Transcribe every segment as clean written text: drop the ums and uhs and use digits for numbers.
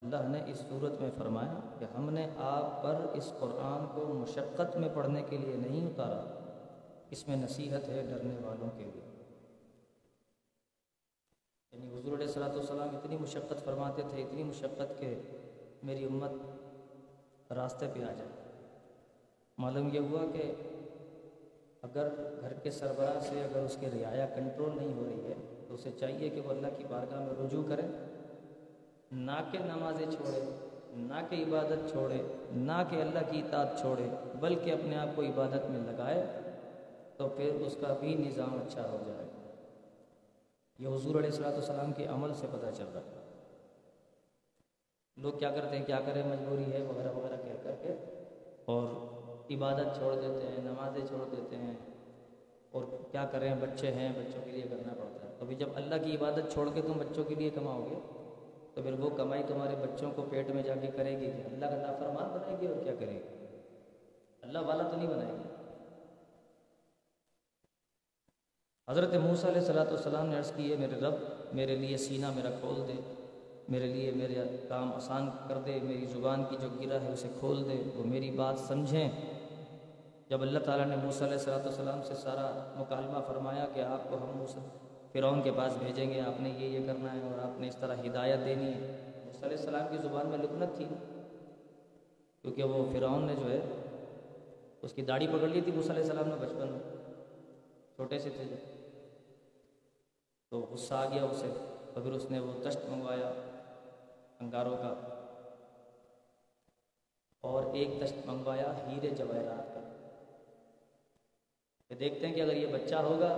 اللہ نے اس صورت میں فرمایا کہ ہم نے آپ پر اس قرآن کو مشقت میں پڑھنے کے لیے نہیں اتارا، اس میں نصیحت ہے ڈرنے والوں کے لیے۔ یعنی حضور علیہ الصلوۃ والسلام اتنی مشقت فرماتے تھے، اتنی مشقت کہ میری امت راستے پہ آ جائے۔ معلوم یہ ہوا کہ اگر گھر کے سربراہ سے اگر اس کے رعایا کنٹرول نہیں ہو رہی ہے تو اسے چاہیے کہ وہ اللہ کی بارگاہ میں رجوع کرے، نہ کہ نمازیں چھوڑے، نہ کہ عبادت چھوڑے، نہ کہ اللہ کی اطاعت چھوڑے، بلکہ اپنے آپ کو عبادت میں لگائے، تو پھر اس کا بھی نظام اچھا ہو جائے۔ یہ حضور علیہ الصلوۃ والسلام کے عمل سے پتہ چل رہا ہے۔ لوگ کیا کرتے ہیں، کیا کریں مجبوری ہے وغیرہ وغیرہ کہہ کر کے، اور عبادت چھوڑ دیتے ہیں، نمازیں چھوڑ دیتے ہیں، اور کیا کریں بچے ہیں، بچوں کے لیے کرنا پڑتا ہے۔ ابھی جب اللہ کی عبادت چھوڑ کے تم بچوں کے لیے کماؤ گے تو پھر وہ کمائی تمہارے بچوں کو پیٹ میں جا کے کرے گی کہ اللہ کا نافرمان بنائے گی، اور کیا کرے گی؟ اللہ والا تو نہیں بنائے گی۔ حضرت موسیٰ علیہ السلام نے عرض کی ہے، میرے رب میرے لیے سینہ میرا کھول دے، میرے لیے میرے کام آسان کر دے، میری زبان کی جو گرہ ہے اسے کھول دے، وہ میری بات سمجھیں۔ جب اللہ تعالیٰ نے موسیٰ علیہ السلام سے سارا مکالمہ فرمایا کہ آپ کو ہم فرعون کے پاس بھیجیں گے، آپ نے یہ کرنا ہے اور آپ نے اس طرح ہدایت دینی ہے، موسیٰ علیہ السلام کی زبان میں لکنت تھی، کیونکہ وہ فرعون نے جو ہے اس کی داڑھی پکڑ لی تھی موسیٰ علیہ السلام نے بچپن میں، چھوٹے سے تھے جب، تو غصہ آ گیا اسے، تو پھر اس نے وہ تشت منگوایا انگاروں کا، اور ایک تشت منگوایا ہیرے جواہرات کا، کہ دیکھتے ہیں کہ اگر یہ بچہ ہوگا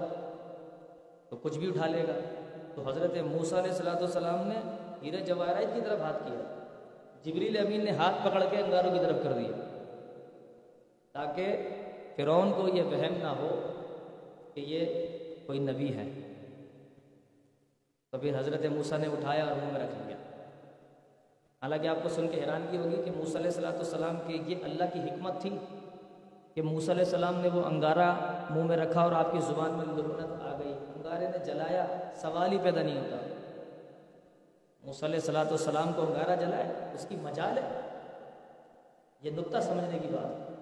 تو کچھ بھی اٹھا لے گا۔ تو حضرت موسیٰ علیہ السلام نے ہیرے جواہرات کی طرف ہاتھ کیا، جبریل امین نے ہاتھ پکڑ کے انگاروں کی طرف کر دیا، تاکہ فرعون کو یہ وہم نہ ہو کہ یہ کوئی نبی ہے۔ تو پھر حضرت موسیٰ نے اٹھایا اور منہ میں رکھ لیا۔ حالانکہ آپ کو سن کے حیرانگی ہوگی کہ موسیٰ علیہ السلام کی یہ اللہ کی حکمت تھی کہ موسیٰ علیہ السلام نے وہ انگارہ منہ میں رکھا اور آپ کی زبان میں لکنت آ گئی، انگارے نے جلایا، سوال ہی پیدا نہیں ہوتا۔ موسیٰ علیہ السلام کو انگارہ جلائے، اس کی مجال ہے، یہ نقطہ سمجھنے کی بات ہے۔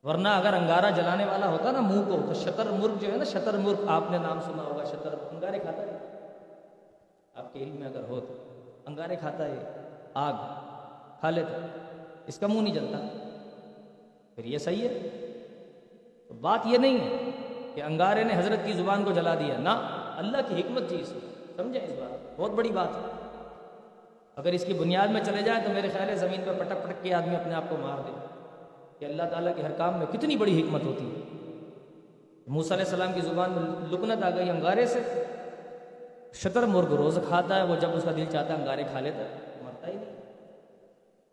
ورنہ اگر انگارہ جلانے والا ہوتا نا منہ کو، تو شتر مرغ جو ہے نا، شتر مرغ آپ نے نام سنا ہوگا، شتر انگارے کھاتا ہے، آپ کے علم میں اگر ہو تو انگارے کھاتا ہے، آگ کھا لیتا، اس کا منہ نہیں جلتا، پھر یہ صحیح ہے؟ تو بات یہ نہیں ہے کہ انگارے نے حضرت کی زبان کو جلا دیا، نہ، اللہ کی حکمت تھی اس میں، سمجھیں اس بات، بہت بڑی بات ہے۔ اگر اس کی بنیاد میں چلے جائیں تو میرے خیال ہے زمین پر پٹک پٹک کے آدمی اپنے آپ کو مار دے کہ اللہ تعالیٰ کے ہر کام میں کتنی بڑی حکمت ہوتی ہے۔ موسیٰ علیہ السلام کی زبان میں لکنت آ گئی انگارے سے، شتر مرغ روز کھاتا ہے، وہ جب اس کا دل چاہتا ہے انگارے کھا لیتا ہے، مرتا ہی نہیں۔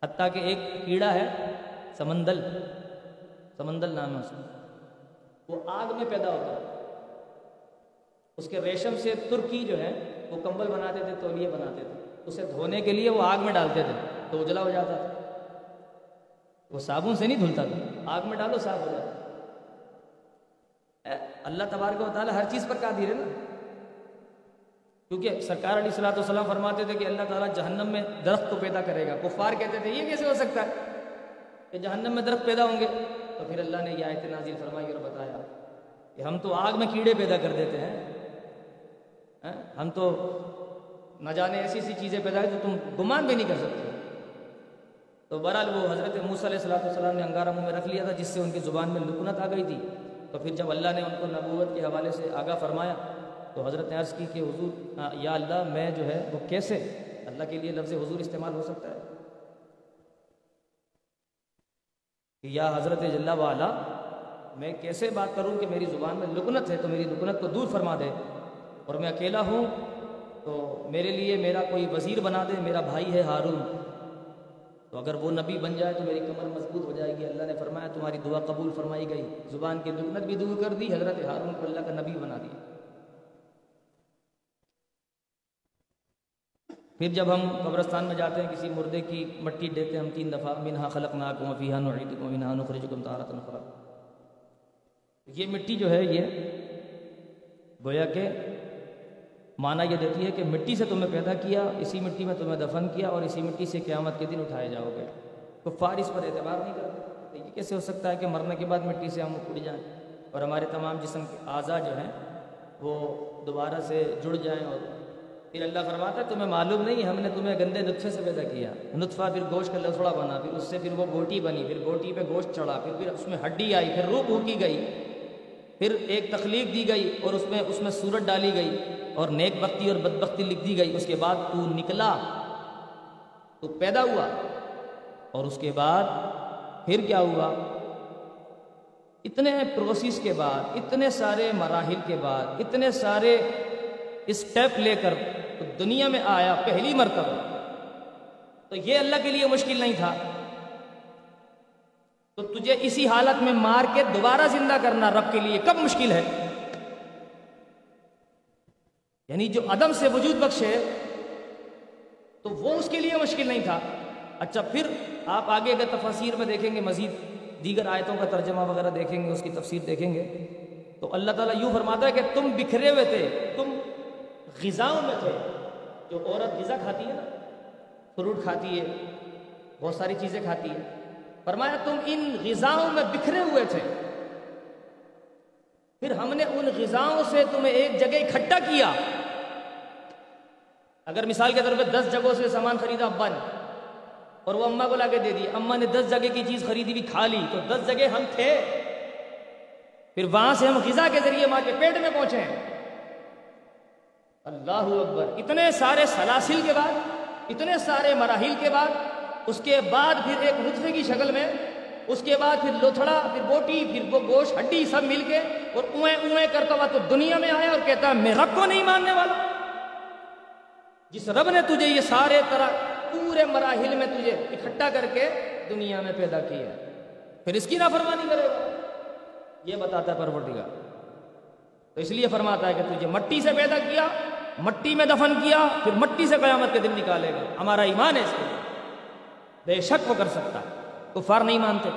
حتیٰ کہ ایک کیڑا ہے سمندل نام ہے اس کا، وہ آگ میں پیدا ہوتا ہے، اس کے ریشم سے ترکی جو ہے وہ کمبل بناتے تھے، تولیے بناتے تھے، اسے دھونے کے لیے وہ آگ میں ڈالتے تھے تو اجلا ہو جاتا تھا، وہ صابن سے نہیں دھلتا تھا، آگ میں ڈالو صاف ہو جاتا۔ اللہ تبارک و تعالیٰ ہر چیز پر قادر ہے نا، کیونکہ سرکار علیہ الصلوۃ والسلام فرماتے تھے کہ اللہ تعالیٰ جہنم میں درخت کو پیدا کرے گا۔ کفار کہتے تھے یہ کیسے ہو سکتا ہے کہ جہنم میں درخت پیدا ہوں گے؟ تو پھر اللہ نے یہ آیت نازل فرمائی اور بتایا کہ ہم تو آگ میں کیڑے پیدا کر دیتے ہیں، ہم تو نہ جانے ایسی چیزیں پیدا ہے جو تم گمان بھی نہیں کر سکتے۔ تو بہرحال وہ حضرت موسیٰ علیہ السلام نے انگارہ منہ میں رکھ لیا تھا، جس سے ان کی زبان میں لکنت آ گئی تھی۔ تو پھر جب اللہ نے ان کو نبوت کے حوالے سے آگاہ فرمایا تو حضرت نے عرض کی کہ حضور یا اللہ میں جو ہے وہ کیسے، اللہ کے لیے لفظ حضور استعمال ہو سکتا ہے کہ یا حضرت جل وعلا میں کیسے بات کروں کہ میری زبان میں لکنت ہے، تو میری لکنت کو دور فرما دے، اور میں اکیلا ہوں تو میرے لیے میرا کوئی وزیر بنا دے، میرا بھائی ہے ہارون، تو اگر وہ نبی بن جائے تو میری کمر مضبوط ہو جائے گی۔ اللہ نے فرمایا تمہاری دعا قبول فرمائی گئی، زبان کی لکنت بھی دور کر دی، حضرت ہارون کو اللہ کا نبی بنا دیا۔ پھر جب ہم قبرستان میں جاتے ہیں، کسی مردے کی مٹی دیتے ہیں ہم 3 دفعہ، منہا خلقناکم وفیہا نعیدکم ومنہا نخرجکم تارۃ اخری، یہ مٹی جو ہے یہ گویا کہ معنی یہ دیتی ہے کہ مٹی سے تمہیں پیدا کیا، اسی مٹی میں تمہیں دفن کیا اور اسی مٹی سے قیامت کے دن اٹھائے جاؤ گے۔ کفار اس پر اعتبار نہیں کرتے، یہ کیسے ہو سکتا ہے کہ مرنے کے بعد مٹی سے ہم اٹھ جائیں اور ہمارے تمام جسم کے اعضاء جو ہیں وہ دوبارہ سے جڑ جائیں؟ اور پھر اللہ فرماتا ہے تمہیں معلوم نہیں ہم نے تمہیں گندے نطفے سے پیدا کیا، نطفہ پھر گوشت کا لفڑا بنا، پھر اس سے پھر وہ گوٹی بنی، پھر گوٹی پہ گوشت چڑھا، پھر اس میں ہڈی آئی، پھر روح پھونکی گئی، پھر ایک تخلیق دی گئی اور اس میں صورت ڈالی گئی اور نیک بختی اور بدبختی لکھ دی گئی۔ اس کے بعد تو نکلا، تو پیدا ہوا، اور اس کے بعد پھر کیا ہوا؟ اتنے پروسیس کے بعد، اتنے سارے مراحل کے بعد، اتنے سارے اسٹیپ لے کر دنیا میں آیا پہلی مرتبہ، تو یہ اللہ کے لیے مشکل نہیں تھا؟ تو تجھے اسی حالت میں مار کے دوبارہ زندہ کرنا رب کے لیے کب مشکل ہے؟ یعنی جو عدم سے وجود بخشے تو وہ اس کے لیے مشکل نہیں تھا۔ اچھا، پھر آپ آگے اگر تفاسیر میں دیکھیں گے، مزید دیگر آیتوں کا ترجمہ وغیرہ دیکھیں گے، اس کی تفسیر دیکھیں گے، تو اللہ تعالیٰ یوں فرماتا ہے کہ تم بکھرے ہوئے تھے، تم غذاؤں میں تھے۔ جو عورت غذا کھاتی ہے نا، فروٹ کھاتی ہے، بہت ساری چیزیں کھاتی ہے، فرمایا تم ان غذاؤں میں بکھرے ہوئے تھے، پھر ہم نے ان غذاؤں سے تمہیں ایک جگہ اکٹھا کیا۔ اگر مثال کے طور پہ 10 جگہوں سے سامان خریدا ابا نے اور وہ اماں کو لا کے دے دی، اماں نے 10 جگہ کی چیز خریدی بھی کھا لی، تو 10 جگہ ہم تھے، پھر وہاں سے ہم غذا کے ذریعے ماں کے پیٹ میں پہنچے ہیں۔ اللہ اکبر! اتنے سارے سلاسل کے بعد، اتنے سارے مراحل کے بعد، اس کے بعد پھر ایک نطفے کی شکل میں، اس کے بعد پھر لوتھڑا، پھر بوٹی، پھر وہ گوشت ہڈی سب مل کے، اور اویں اویں کرتا ہوا تو دنیا میں آیا اور کہتا میں رب کو نہیں ماننے والا۔ جس رب نے تجھے یہ سارے طرح پورے مراحل میں تجھے اکٹھا کر کے دنیا میں پیدا کیا، پھر اس کی نافرمانی کرے گا؟ یہ بتاتا ہے پروردگار۔ تو اس لیے فرماتا ہے کہ تجھے مٹی سے پیدا کیا، مٹی میں دفن کیا، پھر مٹی سے قیامت کے دن نکالے گا۔ ہمارا ایمان ہے اس کے، بے شک وہ کر سکتا ہے، کفار نہیں مانتے۔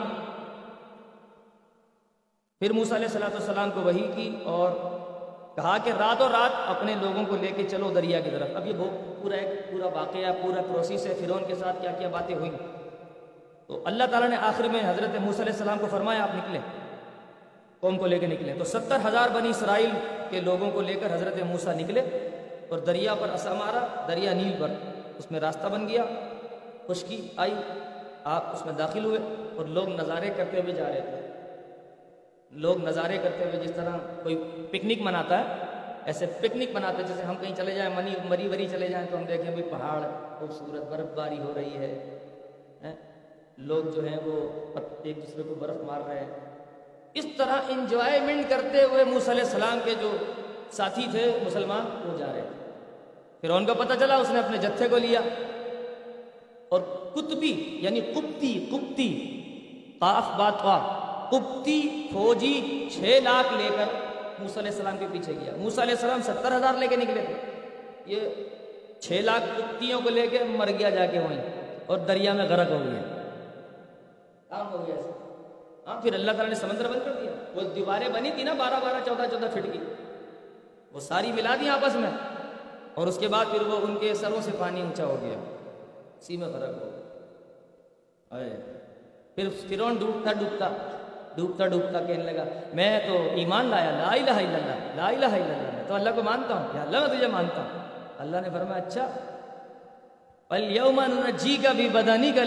پھر موسیٰ علیہ السلام کو وحی کی اور کہا کہ راتوں رات اپنے لوگوں کو لے کے چلو دریا کی طرف۔ اب یہ پورا واقعہ، پورا پروسیس ہے، فرعون کے ساتھ کیا کیا باتیں ہوئیں۔ تو اللہ تعالیٰ نے آخر میں حضرت موسیٰ علیہ السلام کو فرمایا آپ نکلیں، قوم کو لے کے نکلیں۔ تو 70,000 بنی اسرائیل کے لوگوں کو لے کر حضرت موسیٰ نکلے اور دریا پر عصا مارا، دریا نیل پر، اس میں راستہ بن گیا، خشکی آئی، آپ اس میں داخل ہوئے اور لوگ نظارے کرتے ہوئے جا رہے تھے۔ لوگ نظارے کرتے ہوئے، جس طرح کوئی پکنک مناتا ہے ایسے پکنک مناتے، جیسے ہم کہیں چلے جائیں، مری وری چلے جائیں تو ہم دیکھیں بھی پہاڑ خوبصورت، برف باری ہو رہی ہے، لوگ جو ہیں وہ ایک دوسرے کو برف مار رہے ہیں، اس طرح انجوائمنٹ کرتے ہوئے موسیٰ علیہ السلام کے جو ساتھی تھے مسلمان وہ جا رہے تھے۔ پھر ان کو پتہ چلا، اس نے اپنے جتھے کو لیا اور قطبی یعنی قبطی قاف بات قاف قبطی فوجی 6 لاکھ لے کر موسیٰ علیہ السلام کے پیچھے گیا۔ موسیٰ علیہ السلام 70,000 لے کے نکلے تھے، یہ 6 لاکھ قبطیوں کو لے کے مر گیا جا کے وہیں، اور دریا میں غرق ہو گیا، کام ہو گیا ایسے۔ ہاں، پھر اللہ تعالیٰ نے سمندر بند کر دیا۔ وہ دیواریں بنی تھی نا 12-12 14-14 فٹ کی، وہ ساری ملا دی آپس میں، اور اس کے بعد پھر وہ ان کے سروں سے پانی اونچا ہو گیا، اسی میں غرق ہو گیا۔ پھر فرعون ڈوبتا کہنے لگا میں تو ایمان لایا، لا الہ الا اللہ، لا الہ الا اللہ، میں تو اللہ کو مانتا ہوں، یا اللہ میں تجھے مانتا ہوں۔ اللہ نے فرمایا اچھا، فَالْيَوْمَ نُنَجِّيكَ بِبَدَنِكَ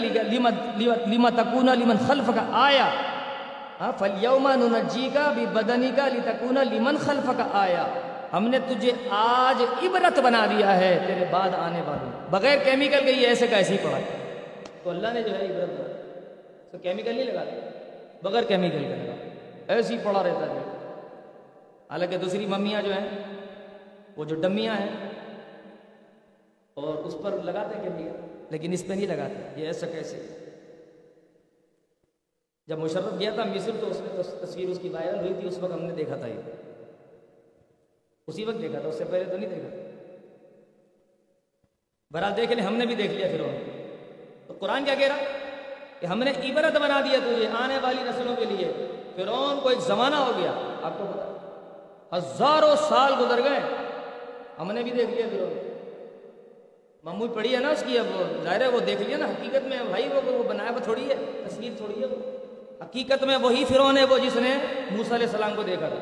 لِمَ تَكُونَ لِمَنْ خَلْفَكَ آیَةً، فَالْيَوْمَ نُنَجِّيكَ بِبَدَنِكَ لِتَكُونَ لِمَنْ خَلْفَكَ آیَةً، ہم نے تجھے آج عبرت بنا دیا ہے تیرے بعد آنے والوں، بغیر کیمیکل کے یہ ایسے کا ایسے ہی پڑا۔ تو اللہ نے جو ہے عبرت بنا، تو کیمیکل نہیں لگاتے، بغیر کیمیکل کے لگا، ایسے ہی پڑا رہتا ہے۔ حالانکہ دوسری ممیاں جو ہیں وہ جو ڈمیاں ہیں اور اس پر لگاتے کیمیکل، لیکن اس پہ نہیں لگاتے، یہ ایسا کیسے۔ جب مشرف گیا تھا مصر تو اس میں تصویر اس کی وائرل ہوئی تھی، اس وقت ہم نے دیکھا تھا، یہ اسی وقت دیکھا تھا، اس سے پہلے تو نہیں دیکھا۔ بہرحال دیکھ لیں، ہم نے بھی دیکھ لیا فرعون۔ تو قرآن کیا کہہ رہا کہ ہم نے عبرت بنا دیا تجھے آنے والی نسلوں کے لیے۔ فرعون کو ایک زمانہ ہو گیا، آپ کو پتا، ہزاروں سال گزر گئے، ہم نے بھی دیکھ لیا فرعون، معمول پڑی ہے نا اس کی، اب ظاہر ہے وہ دیکھ لیا نا، حقیقت میں بھائی وہ بنایا ہوا تھوڑی ہے، تصویر تھوڑی ہے، وہ حقیقت میں وہی فرعون ہے وہ جس نے موسیٰ علیہ السلام کو دیکھا تھا،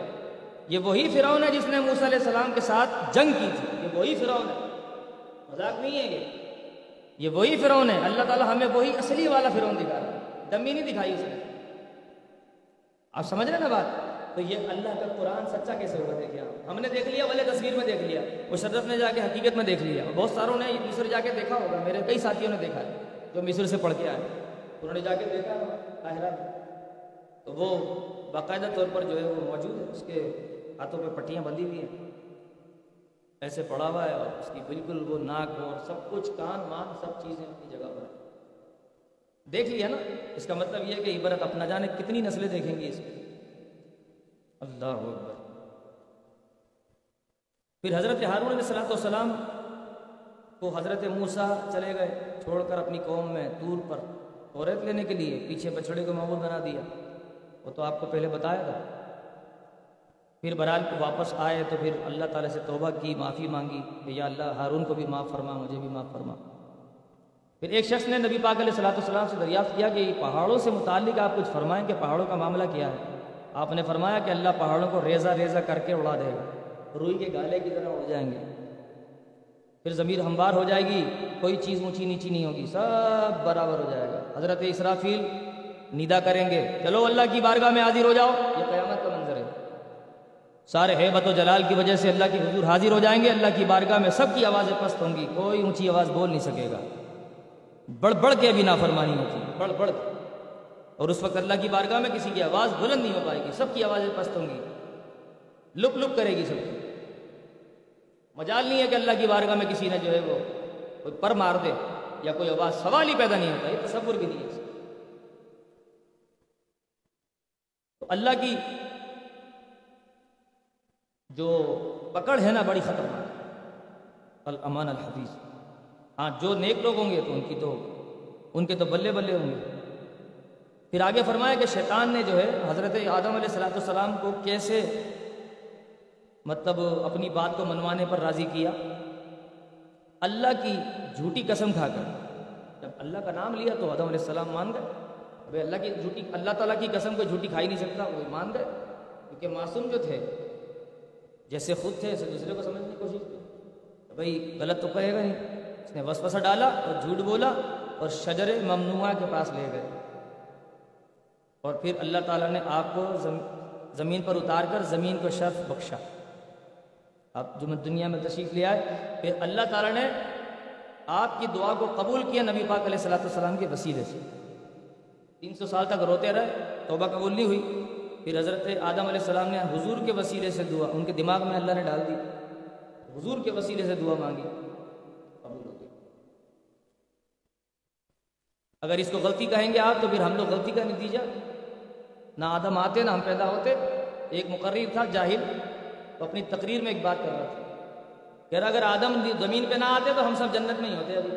یہ وہی فرعون ہے جس نے موسیٰ علیہ السلام کے ساتھ جنگ کی تھی، یہ وہی فرعون ہے، مذاق نہیں ہے یہ وہی فرعون ہے۔ اللہ تعالیٰ ہمیں وہی اصلی والا فرعون دکھا رہا ہے، ڈمی نہیں دکھائی اس نے، آپ سمجھ رہے ہیں نا بات؟ تو یہ اللہ کا قرآن سچا کیسے ہوگا؟ دیکھیے آپ، ہم نے دیکھ لیا والے تصویر میں دیکھ لیا، مشرف نے جا کے حقیقت میں دیکھ لیا، بہت ساروں نے مصر جا کے دیکھا ہوگا، میرے کئی ساتھیوں نے دیکھا ہے جو مصر سے پڑھ کے آئے، انہوں نے جا کے دیکھا قاہرہ میں، تو وہ باقاعدہ طور پر جو ہے وہ موجود ہے، اس کے ہاتھوں پہ پٹیاں بندھی ہوئی ہیں، ایسے پڑا ہوا ہے، اور اس کی بالکل وہ ناک اور سب کچھ، کان مان سب چیزیں اپنی جگہ پر دیکھ لیا نا۔ اس کا مطلب یہ ہے کہ عبرت اپنا جانے کتنی نسلیں دیکھیں گی اس کی، اللہ اکبر۔ پھر حضرت ہارون علیہ السلام کو حضرت موسیٰ چلے گئے چھوڑ کر اپنی قوم میں طور پر توریت لینے کے لیے، پیچھے بچڑے کو معبود بنا دیا، وہ تو آپ کو پہلے بتایا تھا۔ پھر بہرحال واپس آئے تو پھر اللہ تعالیٰ سے توبہ کی، معافی مانگی کہ یا اللہ ہارون کو بھی معاف فرما، مجھے بھی معاف فرما۔ پھر ایک شخص نے نبی پاک علیہ السلام سے دریافت کیا کہ پہاڑوں سے متعلق آپ کچھ فرمائیں کہ پہاڑوں کا معاملہ کیا ہے؟ آپ نے فرمایا کہ اللہ پہاڑوں کو ریزہ ریزہ کر کے اڑا دے گا، روئی کے گالے کی طرح اڑ جائیں گے، پھر ضمیر ہموار ہو جائے گی، کوئی چیز اونچی نیچی نہیں ہوگی، سب برابر ہو جائے گا۔ حضرت اسرافیل ندا کریں گے، چلو اللہ کی بارگاہ میں حاضر ہو جاؤ، یہ قیامت کا منظر ہے، سارے ہیبت و جلال کی وجہ سے اللہ کے حضور حاضر ہو جائیں گے، اللہ کی بارگاہ میں سب کی آوازیں پست ہوں گی، کوئی اونچی آواز بول نہیں سکے گا، بڑھ بڑھ کے بھی نافرمانی ہوتی، بڑھ بڑھ کے، اور اس وقت اللہ کی بارگاہ میں کسی کی آواز بلند نہیں ہو پائے گی، سب کی آوازیں پست ہوں گی، لک لک کرے گی سب کی، مجال نہیں ہے کہ اللہ کی بارگاہ میں کسی نے جو ہے وہ کوئی پر مار دے یا کوئی آواز، سوال ہی پیدا نہیں ہوتا، یہ تصور بھی نہیں ہے۔ تو اللہ کی جو پکڑ ہے نا بڑی خطرناک، الامان الحفیظ۔ ہاں جو نیک لوگ ہوں گے تو ان کے تو بلے بلے ہوں گے۔ پھر آگے فرمایا کہ شیطان نے جو ہے حضرت آدم علیہ السلام کو کیسے مطلب اپنی بات کو منوانے پر راضی کیا، اللہ کی جھوٹی قسم کھا کر، جب اللہ کا نام لیا تو آدم علیہ السلام مان گئے، ابھی اللہ تعالیٰ کی قسم کو جھوٹی کھائی نہیں سکتا، وہ مان گئے، کیونکہ معصوم جو تھے جیسے خود تھے ایسے دوسرے کو سمجھنے کی کوشش کی، بھائی غلط تو کہے گا نہیں، اس نے وسوسہ ڈالا اور جھوٹ بولا اور شجر ممنوعہ کے پاس لے گئے، اور پھر اللہ تعالیٰ نے آپ کو زمین پر اتار کر زمین کو شرف بخشا، آپ جو دنیا میں تشریف لے آئے، پھر اللہ تعالیٰ نے آپ کی دعا کو قبول کیا نبی پاک علیہ السلام کے وسیلے سے، 300 سال تک روتے رہے، توبہ قبول نہیں ہوئی، پھر حضرت آدم علیہ السلام نے حضور کے وسیلے سے دعا، ان کے دماغ میں اللہ نے ڈال دی، حضور کے وسیلے سے دعا مانگی، قبول ہو گئی۔ اگر اس کو غلطی کہیں گے آپ تو پھر ہم لوگ غلطی کا نتیجہ، نہ آدم آتے نہ ہم پیدا ہوتے۔ ایک مقرر تھا جاہل، تو اپنی تقریر میں ایک بات کر رہا تھا، کہہ رہا اگر آدم زمین پہ نہ آتے تو ہم سب جنت میں ہی ہوتے، ابھی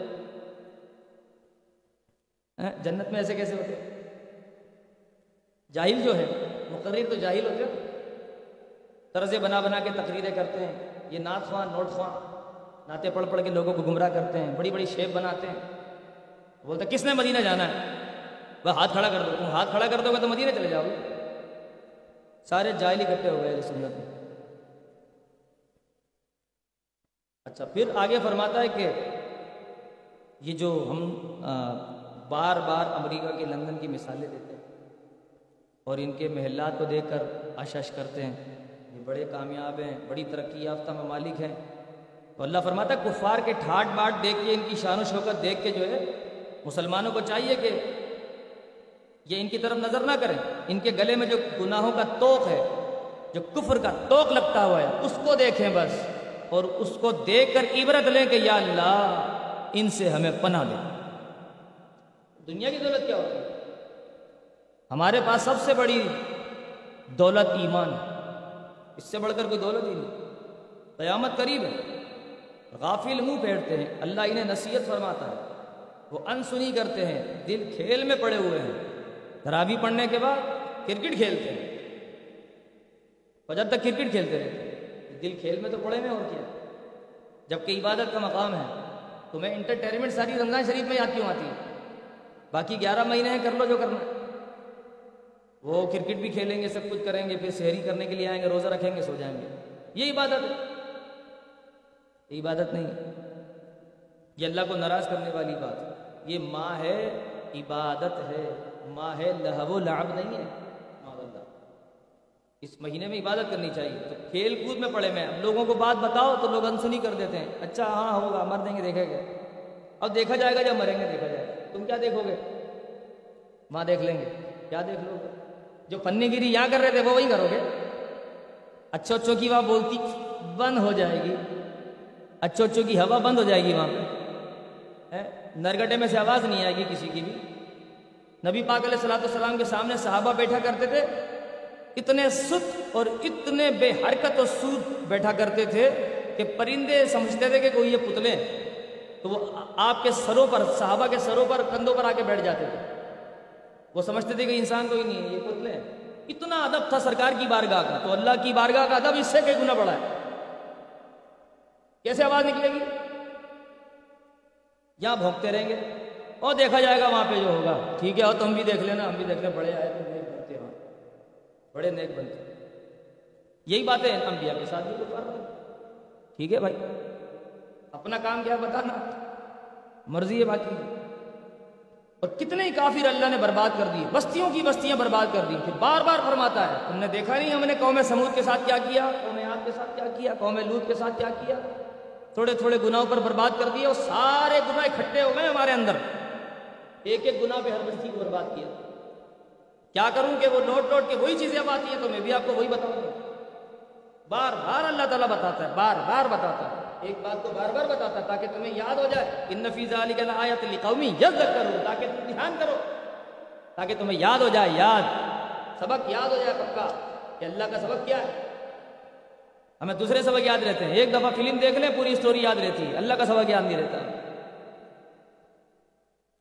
جنت میں ایسے کیسے ہوتے؟ جاہل جو ہے، مقرر تو جاہل ہوتے، طرزیں بنا بنا کے تقریریں کرتے ہیں، یہ نعت خواں نوٹ خواں نعتیں پڑھ پڑھ کے لوگوں کو گمراہ کرتے ہیں، بڑی بڑی شیپ بناتے ہیں، بولتا کس نے مدینہ جانا ہے، وہ ہاتھ کھڑا کر دو، تم ہاتھ کھڑا کر دو گے تو مدینہ چلے جاؤ گے، سارے جاہل اکٹھے ہو گئے سنت میں۔ اچھا پھر آگے فرماتا ہے کہ یہ جو ہم بار بار امریکہ کے لندن کی مثالیں دیتے ہیں اور ان کے محلات کو دیکھ کر آشش کرتے ہیں یہ بڑے کامیاب ہیں، بڑی ترقی یافتہ ممالک ہیں، تو اللہ فرماتا ہے کفار کے ٹھاٹ باٹ دیکھ کے، ان کی شان و شوکت دیکھ کے جو ہے مسلمانوں کو چاہیے کہ یہ ان کی طرف نظر نہ کریں، ان کے گلے میں جو گناہوں کا توق ہے، جو کفر کا توق لگتا ہوا ہے، اس کو دیکھیں بس، اور اس کو دیکھ کر عبرت لیں کہ یا اللہ ان سے ہمیں پناہ دے۔ دنیا کی دولت کیا ہوتی ہے؟ ہمارے پاس سب سے بڑی دولت ایمان ہے، اس سے بڑھ کر کوئی دولت ہی نہیں۔ قیامت قریب ہے، غافل منہ پھیرتے ہیں، اللہ انہیں نصیحت فرماتا ہے، وہ انسنی کرتے ہیں، دل کھیل میں پڑے ہوئے ہیں، تراویح پڑھنے کے بعد کرکٹ کھیلتے ہیں، فجر تک کرکٹ کھیلتے رہتے ہیں، دل کھیل میں تو پڑے ہوئے، اور کیا جبکہ عبادت کا مقام ہے. تمہیں انٹرٹینمنٹ ساری رمضان شریف میں یاد کیوں آتی ہے؟ باقی 11 مہینے ہیں، کر لو جو کرنا ہے. وہ کرکٹ بھی کھیلیں گے، سب کچھ کریں گے، پھر سحری کرنے کے لیے آئیں گے، روزہ رکھیں گے، سو جائیں گے. یہ عبادت ہے؟ یہ عبادت نہیں ہے. یہ اللہ کو ناراض کرنے والی بات ہے. یہ ماہ ہے عبادت ہے، ماہ لہو و لعب نہیں ہے. معاذ اللہ. اس مہینے میں عبادت کرنی چاہیے. تو کھیل کود میں پڑے میں. اب لوگوں کو بات بتاؤ تو لوگ انسنی کر دیتے ہیں. اچھا ہاں ہوگا، مر دیں گے دیکھیں گے. اب دیکھا جائے گا جب مریں گے دیکھا جائے گا. تم کیا دیکھو گے؟ ماں دیکھ لیں گے. کیا دیکھ لو گے؟ جو پنی گیری یہاں کر رہے تھے وہ وہی کرو گے. اچھو اچھو کی وہاں بولتی بند ہو جائے گی. اچھو اچھو کی ہوا بند ہو جائے گی وہاں پہ. نرگٹے میں سے آواز نہیں آئے گی کسی کی بھی. نبی پاک علیہ الصلوۃ والسلام کے سامنے صحابہ بیٹھا کرتے تھے، اتنے سست اور اتنے بے حرکت و سود بیٹھا کرتے تھے کہ پرندے سمجھتے تھے کہ کوئی یہ پتلے، تو وہ آپ کے سروں پر، صحابہ کے سروں پر، کندھوں پر آ کے بیٹھ جاتے تھے. وہ سمجھتے تھے کہ انسان کوئی نہیں ہے، یہ پتلے ہیں. اتنا ادب تھا سرکار کی بارگاہ کا. تو اللہ کی بارگاہ کا ادب اس سے کئی گنا بڑا ہے. کیسے آواز نکلے گی؟ یہاں بھونکتے رہیں گے اور دیکھا جائے گا وہاں پہ جو ہوگا. ٹھیک ہے، اور تم بھی دیکھ لینا، ہم بھی دیکھ لیں. بڑے آئے تو نیک بنتے، وہاں بڑے نیک بنتے. یہی باتیں انبیاء کے ساتھ بھی کفار ہیں. ٹھیک ہے بھائی، اپنا کام کیا بتانا، مرضی ہے باقی. اور کتنے ہی کافر اللہ نے برباد کر دیے، بستیوں کی بستیاں برباد کر دی. پھر بار بار فرماتا ہے تم نے دیکھا نہیں ہم نے قوم سمود کے ساتھ کیا کیا، قوم عاد کے ساتھ کیا کیا، قوم لوط کے ساتھ کیا کیا. تھوڑے تھوڑے گناہوں پر برباد کر دیے، اور سارے گناہ اکٹھے ہو گئے ہمارے اندر. ایک ایک گناہ پہ ہر بستی کو برباد کیا. کیا کروں کہ وہ لوٹ لوٹ کے وہی چیزیں اب آتی ہیں، تو میں بھی آپ کو وہی بتاؤں گا. بار بار اللہ تعالیٰ بتاتا ہے، بار بار بتاتا ہے. ایک بات کو بار بار بتاتا ہے تاکہ تمہیں یاد ہو جائے. ان فی ذالک لآیۃ لقوم یذکرون، تاکہ تم دھیان کرو، تاکہ تمہیں یاد ہو جائے. یاد، سبق یاد ہو جائے پکا کہ اللہ کا سبق کیا ہے. ہمیں دوسرے سبق یاد رہتے ہیں. ایک دفعہ فلم دیکھ لیں پوری اسٹوری یاد رہتی ہے، اللہ کا سبق یاد نہیں رہتا.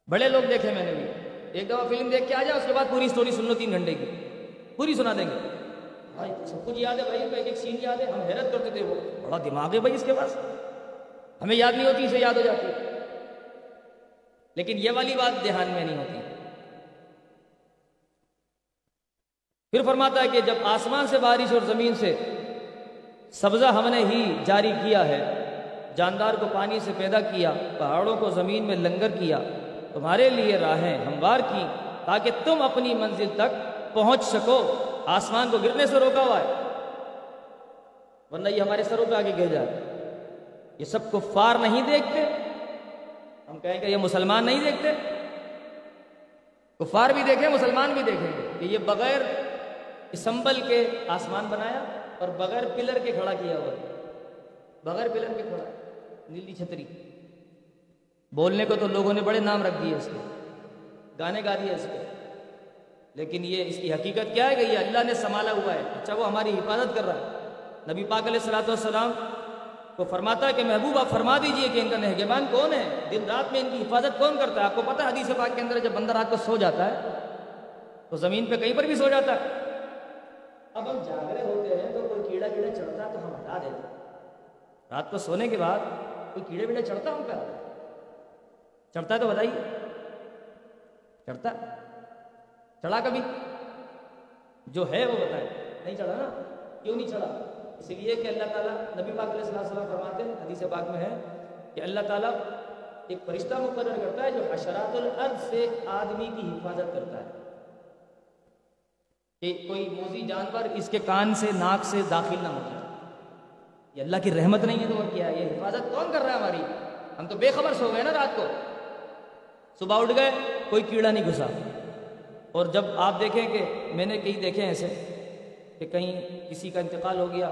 بڑے لوگ دیکھے میں نے بھی، ایک دفعہ فلم دیکھ کے آ جائے، اس کے بعد پوری اسٹوری سن لو 3 گھنٹے کی، پوری سنا دیں گے. بھائی سب کچھ یاد ہے بھائی، ایک ایک سین یاد ہے. ہم حیرت کرتے تھے، وہ بڑا دماغ ہے بھائی اس کے پاس، ہمیں یاد نہیں ہوتی، اسے یاد ہو جاتی. لیکن یہ والی بات دھیان میں نہیں ہوتی. پھر فرماتا ہے کہ جب آسمان سے بارش اور زمین سے سبزہ ہم نے ہی جاری کیا ہے، جاندار کو پانی سے پیدا کیا، پہاڑوں کو زمین میں لنگر کیا، تمہارے لیے راہیں ہموار کی تاکہ تم اپنی منزل تک پہنچ سکو. آسمان کو گرنے سے روکا ہوا ہے، ورنہ یہ ہمارے سروں پہ آگے گر جائے. یہ سب کفار نہیں دیکھتے؟ ہم کہیں کہ یہ مسلمان نہیں دیکھتے؟ کفار بھی دیکھیں، مسلمان بھی دیکھیں گے کہ یہ بغیر اسمبل کے آسمان بنایا اور بغیر پلر کے کھڑا کیا ہوا ہے. بغیر پلر کے کھڑا، نیلی چھتری. بولنے کو تو لوگوں نے بڑے نام رکھ دیے اس کے، گانے گا دیے اس کے، لیکن یہ اس کی حقیقت کیا ہے کہ یہ اللہ نے سنبھالا ہوا ہے. اچھا وہ ہماری حفاظت کر رہا ہے. نبی پاک علیہ الصلوۃ والسلام کو فرماتا ہے کہ محبوب آپ فرما دیجئے کہ ان کا نگہبان کون ہے، دن رات میں ان کی حفاظت کون کرتا ہے. آپ کو پتہ ہے حدیث پاک کے اندر جب بندہ رات کو سو جاتا ہے تو زمین پہ کہیں پر بھی سو جاتا ہے. اب ہم جاگ رہے ہوتے ہیں تو کوئی کیڑا چڑھتا ہے تو ہم ہٹا دیتے ہیں. رات کو سونے کے بعد کوئی کیڑے چڑھتا ہم پہ؟ چڑھتا ہے تو بتائیے، چڑھتا چڑھا کبھی؟ جو ہے وہ بتائیں. نہیں چڑھا نا؟ کیوں نہیں چڑھا؟ اس لیے کہ اللہ تعالیٰ، نبی پاک علیہ السلام فرماتے ہیں، حدیث پاک میں ہے کہ اللہ تعالیٰ ایک فرشتہ مقرر کرتا ہے جو حشرات الارض سے آدمی کی حفاظت کرتا ہے کہ کوئی موذی جانور اس کے کان سے، ناک سے داخل نہ ہو جائے. یہ اللہ کی رحمت نہیں ہے تو اور کیا ہے؟ یہ حفاظت کون کر رہا ہے ہماری؟ ہم تو بے خبر سو گئے نا رات کو، صبح اٹھ گئے کوئی کیڑا نہیں گھسا. اور جب آپ دیکھیں کہ میں نے کئی دیکھے ایسے کہ کہیں کسی کا انتقال ہو گیا،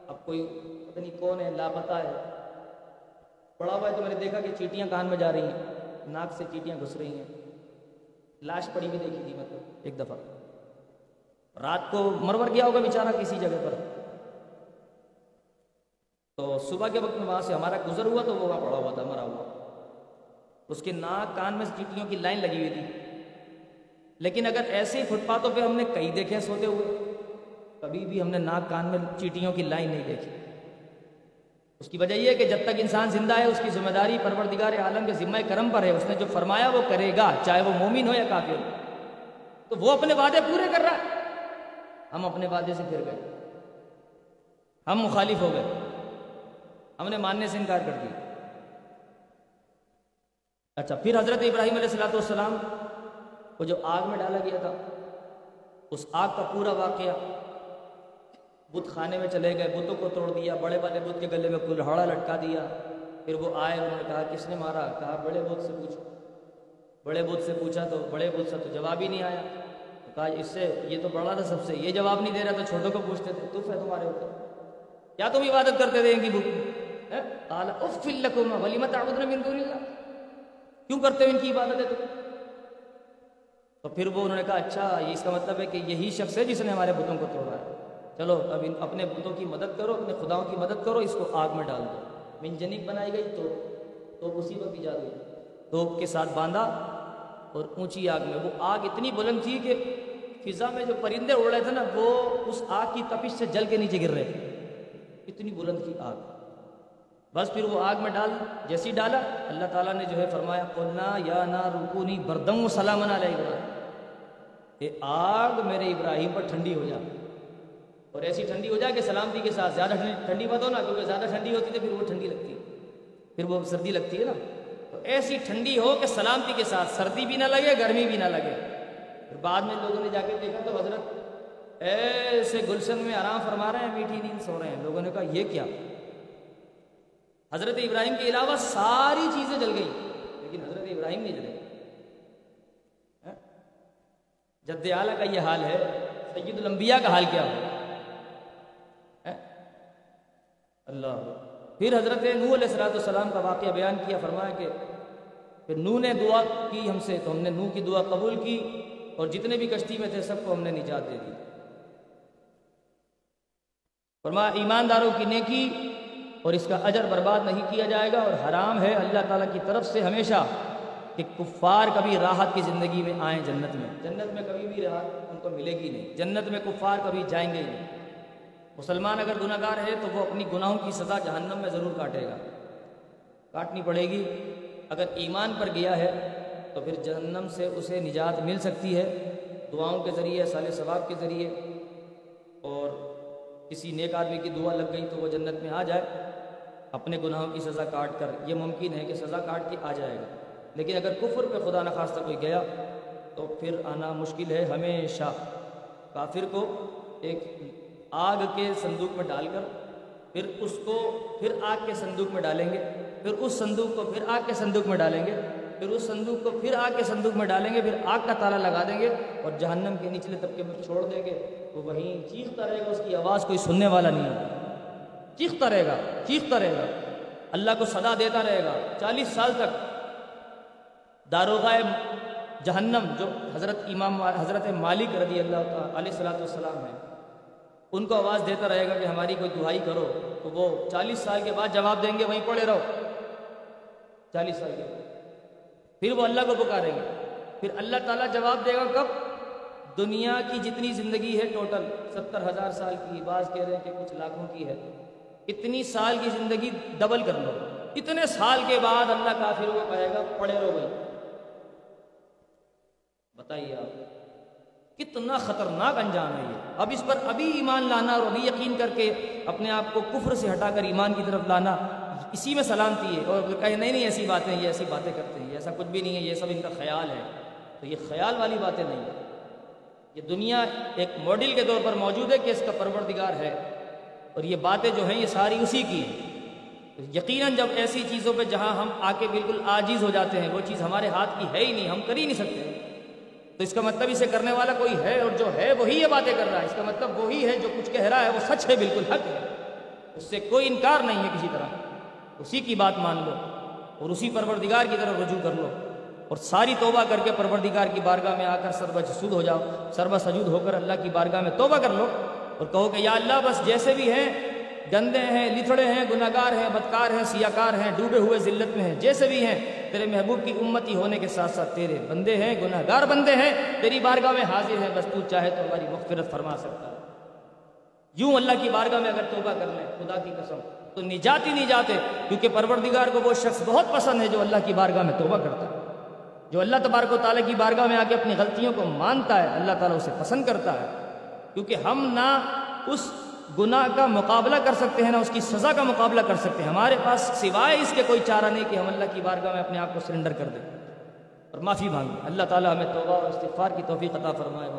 اب کوئی پتہ نہیں کون ہے، لاپتہ ہے، پڑا ہوا ہے، تو میں نے دیکھا کہ چیٹیاں کان میں جا رہی ہیں، ناک سے چیٹیاں گھس رہی ہیں. لاش پڑی بھی دیکھی تھی مطلب ایک دفعہ، رات کو مرور گیا ہوگا بیچارہ کسی جگہ پر. تو صبح کے وقت میں وہاں سے ہمارا گزر ہوا تو وہ وہاں پڑا ہوا تھا مرا ہوا. اس کے ناک کان میں چیٹیوں کی لائن لگی ہوئی تھی. لیکن اگر ایسے ہی فٹ پاتھوں پہ ہم نے کئی دیکھے سوتے ہوئے، کبھی بھی ہم نے ناک کان میں چیٹیوں کی لائن نہیں دیکھی. اس کی وجہ یہ ہے کہ جب تک انسان زندہ ہے اس کی ذمہ داری پروردگار عالم کے ذمہ کرم پر ہے، اس نے جو فرمایا وہ کرے گا، چاہے وہ مومن ہو یا کافر ہو۔ تو وہ اپنے وعدے پورے کر رہا ہے، ہم اپنے وعدے سے پھر گئے، ہم مخالف ہو گئے، ہم نے ماننے سے انکار کر دیا۔ اچھا، پھر حضرت ابراہیم علیہ السلام کو جو آگ میں ڈالا گیا تھا، اس آگ کا پورا واقعہ، بت خانے میں چلے گئے، بتوں کو توڑ دیا، بڑے والے بت کے گلے میں کلہاڑا لٹکا دیا، پھر وہ آئے، انہوں نے کہا کس نے مارا؟ کہا بڑے بت سے پوچھو۔ بڑے بت سے پوچھا تو بڑے بت سے تو جواب ہی نہیں آیا، تو کہا اس سے، یہ تو بڑا تھا سب سے، یہ جواب نہیں دے رہا، تو چھوٹوں کو پوچھتے تھے، تف ہے تمہارے اوپر، کیا تم عبادت کرتے تھے ان کی بت؟ قال اف لکم ولم تعبدون من دون اللہ، کیوں کرتے ہو ان کی عبادت ہے تم؟ تو پھر وہ انہوں نے کہا اچھا، یہ اس کا مطلب ہے کہ یہی شخص ہے جس نے ہمارے بتوں کو توڑا ہے، چلو اب اپنے بتوں کی مدد کرو، اپنے خداؤں کی مدد کرو، اس کو آگ میں ڈال دو۔ منجنیق بنائی گئی تو اسی وقت ایجاد ہوئی، توپ کے ساتھ باندھا اور اونچی آگ میں، وہ آگ اتنی بلند تھی کہ فضا میں جو پرندے اڑ رہے تھے نا، وہ اس آگ کی تپش سے جل کے نیچے گر رہے تھے، اتنی بلند تھی آگ۔ بس پھر وہ آگ میں جیسی ڈالا، اللہ تعالیٰ نے جو ہے فرمایا قلنا یا نار کونی بردا وسلاما علی ابراہیم، کہ آگ میرے ابراہیم پر ٹھنڈی ہو جا، اور ایسی ٹھنڈی ہو جائے کہ سلامتی کے ساتھ، زیادہ ٹھنڈی مت ہو نا، کیونکہ زیادہ ٹھنڈی ہوتی ہے پھر وہ ٹھنڈی لگتی ہے، پھر وہ سردی لگتی ہے نا، تو ایسی ٹھنڈی ہو کہ سلامتی کے ساتھ، سردی بھی نہ لگے گرمی بھی نہ لگے۔ پھر بعد میں لوگوں نے جا کے دیکھا تو حضرت ایسے گلشن میں آرام فرما رہے ہیں، میٹھی نیند سو رہے ہیں۔ لوگوں نے کہا یہ کیا؟ حضرت ابراہیم کے علاوہ ساری چیزیں جل گئی لیکن حضرت ابراہیم نہیں جلے۔ جد اعلیٰ کا یہ حال ہے، سید الانبیاء کا حال کیا ہو؟ اللہ۔ پھر حضرت نوح علیہ السلام کا واقعہ بیان کیا، فرمایا کہ پھر نوح نے دعا کی ہم سے، تو ہم نے نوح کی دعا قبول کی، اور جتنے بھی کشتی میں تھے سب کو ہم نے نجات دے دی۔ فرمایا ایمانداروں کی نیکی اور اس کا اجر برباد نہیں کیا جائے گا، اور حرام ہے اللہ تعالیٰ کی طرف سے ہمیشہ کہ کفار کبھی راحت کی زندگی میں آئیں جنت میں۔ جنت میں کبھی بھی راحت ان کو ملے گی نہیں، جنت میں کفار کبھی جائیں گے ہی نہیں۔ مسلمان اگر گناہ گار ہے تو وہ اپنی گناہوں کی سزا جہنم میں ضرور کاٹے گا، کاٹنی پڑے گی۔ اگر ایمان پر گیا ہے تو پھر جہنم سے اسے نجات مل سکتی ہے دعاؤں کے ذریعے، صالح ثواب کے ذریعے، اور کسی نیک آدمی کی دعا لگ گئی تو وہ جنت میں آ جائے اپنے گناہوں کی سزا کاٹ کر۔ یہ ممکن ہے کہ سزا کاٹ کے آ جائے گا، لیکن اگر کفر پہ خدا نخواستہ کوئی گیا تو پھر آنا مشکل ہے۔ ہمیشہ کافر کو ایک آگ کے صندوق میں ڈال کر پھر اس کو پھر آگ کے صندوق میں ڈالیں گے، پھر اس صندوق کو پھر آگ کے صندوق میں ڈالیں گے، پھر اس صندوق کو پھر آگ کے صندوق میں ڈالیں گے، پھر آگ کا تالا لگا دیں گے اور جہنم کے نچلے طبقے میں چھوڑ دیں گے۔ وہ وہیں چیختا رہے گا، اس کی آواز کوئی سننے والا نہیں ہوگا، چیختا رہے گا، چیختا رہے گا، اللہ کو صدا دیتا رہے گا 40 سال تک۔ داروغہ جہنم جو حضرت مالک رضی اللہ علیہ السلام ہیں، ان کو آواز دیتا رہے گا کہ ہماری کوئی دعائی کرو، تو وہ 40 سال کے بعد جواب دیں گے وہیں پڑے رہو 40 سال کے بعد۔ پھر وہ اللہ کو پکاریں گے، پھر اللہ تعالیٰ جواب دے گا کب؟ دنیا کی جتنی زندگی ہے ٹوٹل 70,000 سال کی، بعض کہہ رہے ہیں کہ کچھ لاکھوں کی ہے، اتنی سال کی زندگی ڈبل کر لو، اتنے سال کے بعد اللہ کافروں کو کہے گا پڑے رہو بھائی۔ بتائیے آپ کتنا خطرناک انجام ہے یہ۔ اب اس پر ابھی ایمان لانا اور ابھی یقین کر کے اپنے آپ کو کفر سے ہٹا کر ایمان کی طرف لانا، اسی میں سلامتی ہے۔ اور کہے نہیں ایسی باتیں، یہ ایسی باتیں کرتے ہیں، یہ ایسا کچھ بھی نہیں ہے، یہ سب ان کا خیال ہے، تو یہ خیال والی باتیں نہیں ہیں۔ یہ دنیا ایک ماڈل کے طور پر موجود ہے کہ اس کا پروردگار ہے، اور یہ باتیں جو ہیں یہ ساری اسی کی ہیں۔ یقیناً جب ایسی چیزوں پہ جہاں ہم آ کے بالکل عاجز ہو جاتے ہیں، وہ چیز ہمارے ہاتھ کی ہے ہی نہیں، ہم کر ہی نہیں سکتے، تو اس کا مطلب اسے کرنے والا کوئی ہے، اور جو ہے وہی یہ باتیں کر رہا ہے، اس کا مطلب وہی ہے جو کچھ کہہ رہا ہے وہ سچ ہے، بالکل حق ہے، اس سے کوئی انکار نہیں ہے کسی طرح۔ اسی کی بات مان لو اور اسی پروردگار کی طرف رجوع کر لو، اور ساری توبہ کر کے پروردگار کی بارگاہ میں آ کر سربسجود ہو جاؤ، سربسجود ہو کر اللہ کی بارگاہ میں توبہ کر لو اور کہو کہ یا اللہ بس جیسے بھی ہیں، گندے ہیں، لتھڑے ہیں، گناہگار ہیں، بدکار ہیں، سیاکار ہیں، ڈوبے ہوئے ذلت میں ہیں، جیسے بھی ہیں، تیرے محبوب کی امتی ہونے کے ساتھ ساتھ تیرے بندے ہیں، گناہگار بندے ہیں، تیری بارگاہ میں حاضر ہیں، بس تو چاہے تو ہماری مغفرت فرما سکتا ہے۔ یوں اللہ کی بارگاہ میں اگر توبہ کر لیں خدا کی قسم تو نجات ہی نجات ہے، کیونکہ پروردگار کو وہ شخص بہت پسند ہے جو اللہ کی بارگاہ میں توبہ کرتا ہے، جو اللہ تبارک و تعالیٰ کی بارگاہ میں آ کے اپنی غلطیوں کو مانتا ہے، اللہ تعالیٰ اسے پسند کرتا ہے، کیونکہ ہم نہ اس گناہ کا مقابلہ کر سکتے ہیں نہ اس کی سزا کا مقابلہ کر سکتے ہیں، ہمارے پاس سوائے اس کے کوئی چارہ نہیں کہ ہم اللہ کی بارگاہ میں اپنے آپ کو سرنڈر کر دیں اور معافی مانگیں۔ اللہ تعالیٰ ہمیں توبہ اور استغفار کی توفیق عطا فرمائے۔